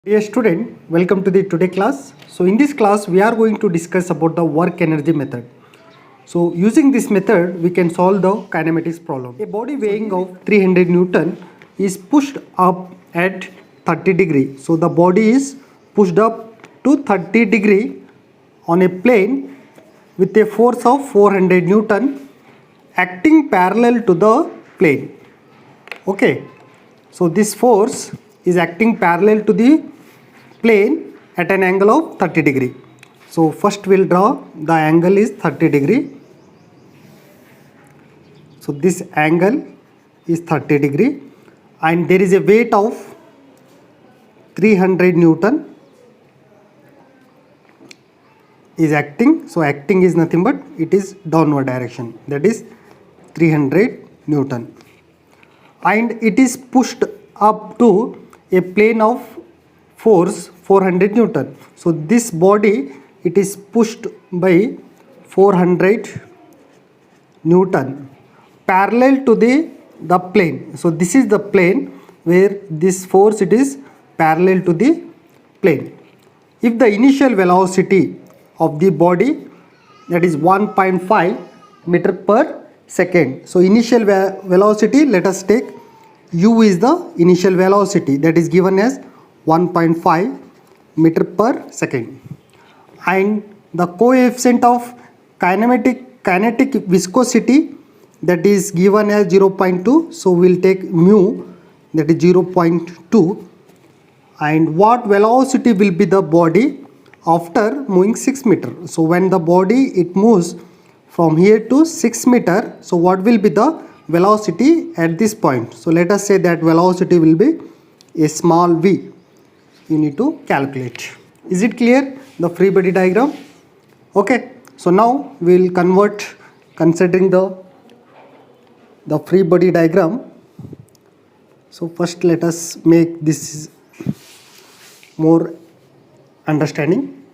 Dear student, welcome to the today class. So in this class we are going to discuss about the work energy method. So using this method we can solve the kinematics problem. A body weighing of 300 Newton is pushed up at 30 degree. So the body is pushed up to 30 degree on a plane with a force of 400 Newton acting parallel to the plane. Okay, so this force is acting parallel to the plane at an angle of 30 degree. So first we'll draw the angle is 30 degree. So this angle is 30 degree and there is a weight of 300 Newton is acting. So acting is nothing but it is downward direction, that is 300 Newton, and it is pushed up to a plane of force 400 Newton. So this body it is pushed by 400 Newton parallel to the plane. So this is the plane where this force it is parallel to the plane. If the initial velocity of the body, that is 1.5 meter per second. So initial velocity, let us take u is the initial velocity, that is given as 1.5 meter per second, and the coefficient of kinetic viscosity, that is given as 0.2. so we'll take mu, that is 0.2, and what velocity will be the body after moving 6 meter. So when the body it moves from here to 6 meter, so what will be the velocity at this point? So let us say that velocity will be a small v. You need to calculate. Is it clear, the free body diagram? Okay, so now we will convert considering the free body diagram. So first let us make this more understanding.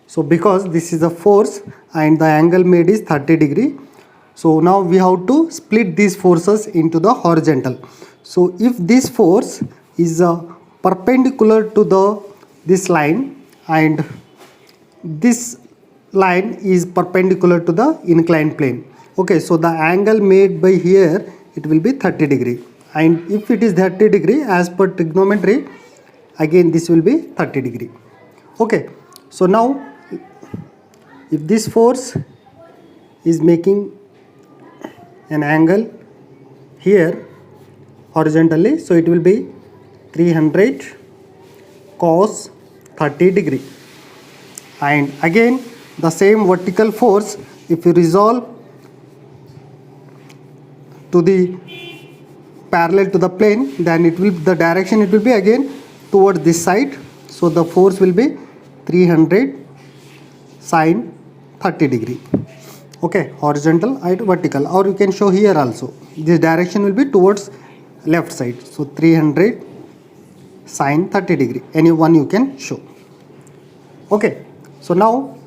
So because this is a force and the angle made is 30 degree, so now we have to split these forces into the horizontal. So if this force is perpendicular to this line and this line is perpendicular to the inclined plane. Okay, so the angle made by here it will be 30 degree, and if it is 30 degree as per trigonometry, again this will be 30 degree. Okay, so now if this force is making an angle here horizontally, so it will be 300 cos 30 degree, and again the same vertical force, if you resolve to the parallel to the plane, then it will, the direction it will be again towards this side. So the force will be 300 sine 30 degree. Okay, horizontal and vertical, or you can show here also this direction will be towards left side. So 300 sine 30 degree, any one you can show. Okay, so now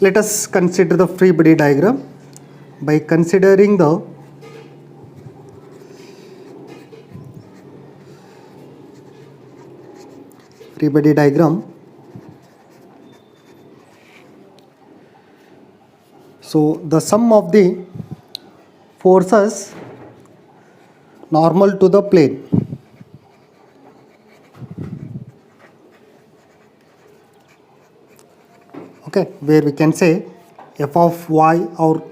let us consider the free body diagram. By considering the free body diagram, so the sum of the forces normal to the plane, okay, where we can say f of y or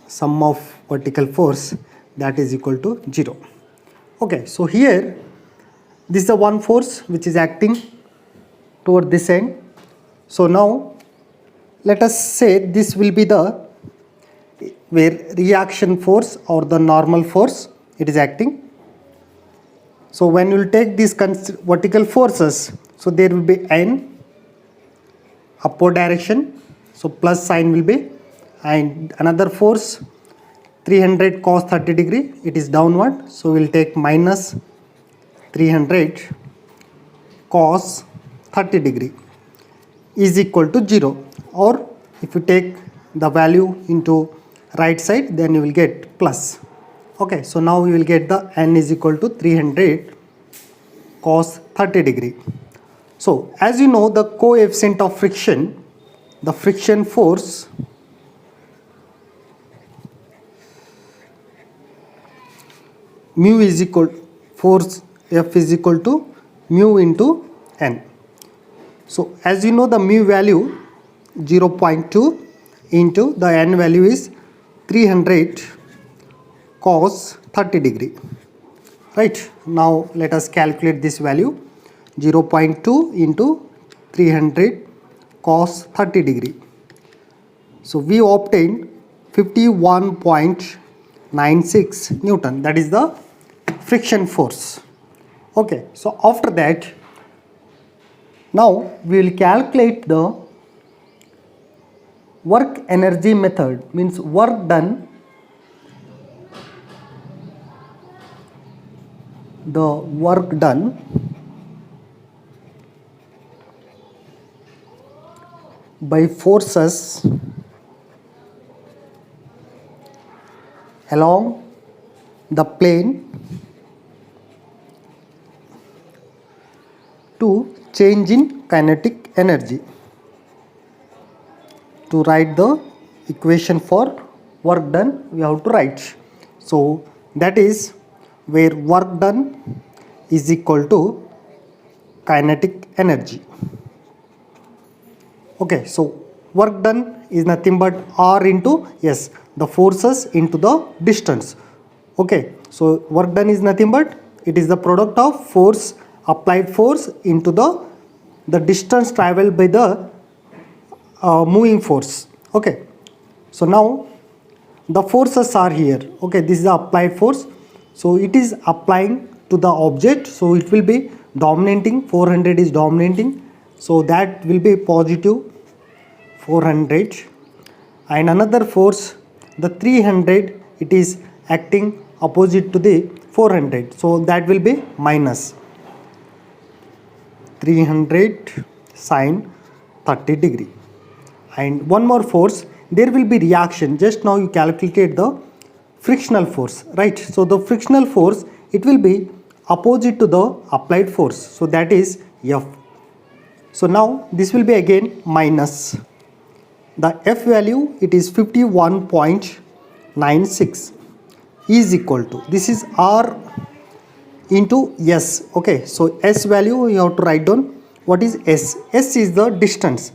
sum of vertical force, that is equal to 0. Okay, so here this is the one force which is acting toward this end. So now let us say this will be the where reaction force or the normal force it is acting. So when you will take these vertical forces, so there will be n upward direction, so plus sign will be, and another force 300 cos 30 degree it is downward, so we will take minus 300 cos 30 degree is equal to 0, or if you take the value into right side, then you will get plus. Okay, so now we will get the N is equal to 300 cos 30 degree. So as you know, the coefficient of friction, the friction force, mu is equal, force F is equal to mu into N. So as you know, the mu value 0.2 into the N value is 300 cos 30 degree. Right, now let us calculate this value. 0.2 into 300 cos 30 degree. So we obtained 51.96 Newton, that is the friction force. Okay, so after that, now we will calculate the work energy method, means work done, the work done by forces along the plane to change in kinetic energy. To write the equation for work done, we have to write. So that is where work done is equal to kinetic energy. Okay, so work done is nothing but R into S, the forces into the distance. Okay, so work done is nothing but it is the product of force, applied force into the distance traveled by the moving force. Okay, so now the forces are here. Okay, this is the applied force, so it is applying to the object, so it will be dominating, 400 is dominating, so that will be positive 400, and another force, the 300, it is acting opposite to the 400, so that will be minus 300 sine 30 degree. And one more force, there will be reaction. Just now you calculated the frictional force, right? So the frictional force, it will be opposite to the applied force, so that is F. So now this will be again minus the F value, it is 51.96 is equal to, this is R into S. Okay, so S value you have to write down. What is S? S is the distance.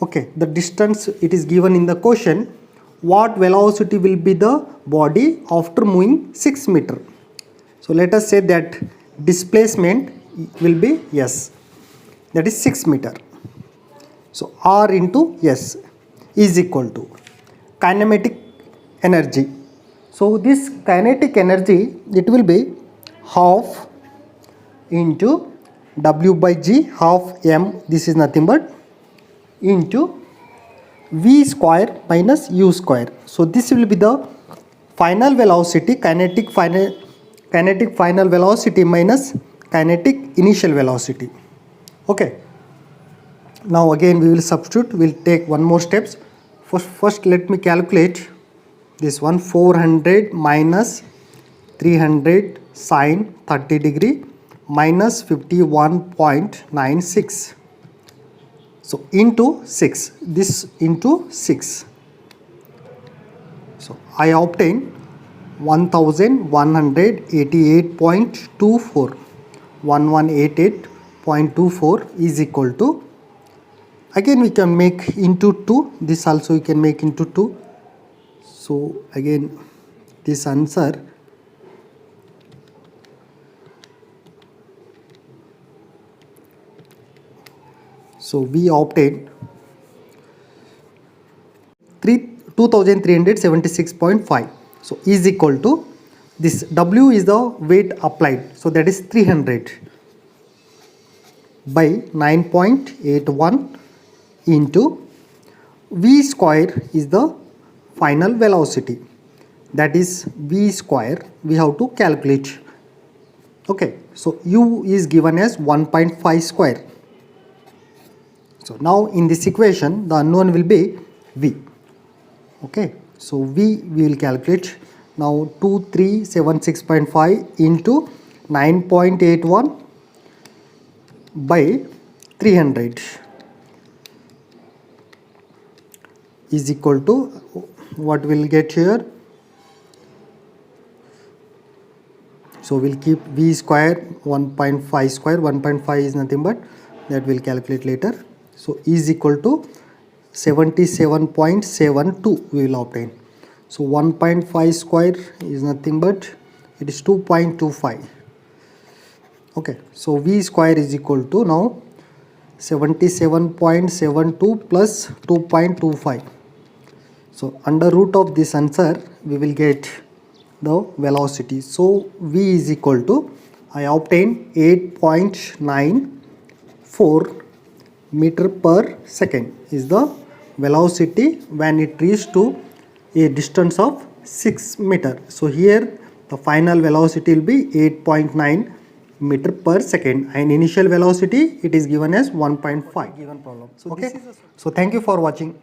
Okay, the distance, it is given in the question. What velocity will be the body after moving 6 meter? So let us say that displacement will be S, that is 6 meter. So R into S is equal to kinematic energy. So this kinetic energy, it will be half into W by G, half M, this is nothing but, into V square minus U square. So this will be the final velocity, kinetic final velocity minus kinetic initial velocity. Okay, now again we will substitute, we will take one more steps. First let me calculate this one. 400 minus 300 sine 30 degree minus 51.96. So into 6, this into 6. So I obtain 1188.24. 1188.24 is equal to, again we can make into 2, this also you can make into 2. So again this answer, so we obtain 2376.5. So is equal to, this W is the weight applied, so that is 300 by 9.81 into V square is the final velocity, that is V square we have to calculate. Okay, so U is given as 1.5 square. So now in this equation the unknown will be V. Okay, so V we will calculate Now 2376.5 into 9.81 by 300 is equal to, what we'll get here? So we'll keep v square 1.5 square. 1.5 is nothing but, that we'll calculate later. So is equal to 77.72 we will obtain. So 1.5 square is nothing but, it is 2.25. Okay, so v square is equal to now 77.72 plus 2.25. So under root of this answer we will get the velocity. So v is equal to, I obtain 8.94 meter per second is the velocity when it reaches to a distance of 6 meter. So here the final velocity will be 8.9 meter per second, and initial velocity it is given as 1.5 given problem. So okay, so thank you for watching.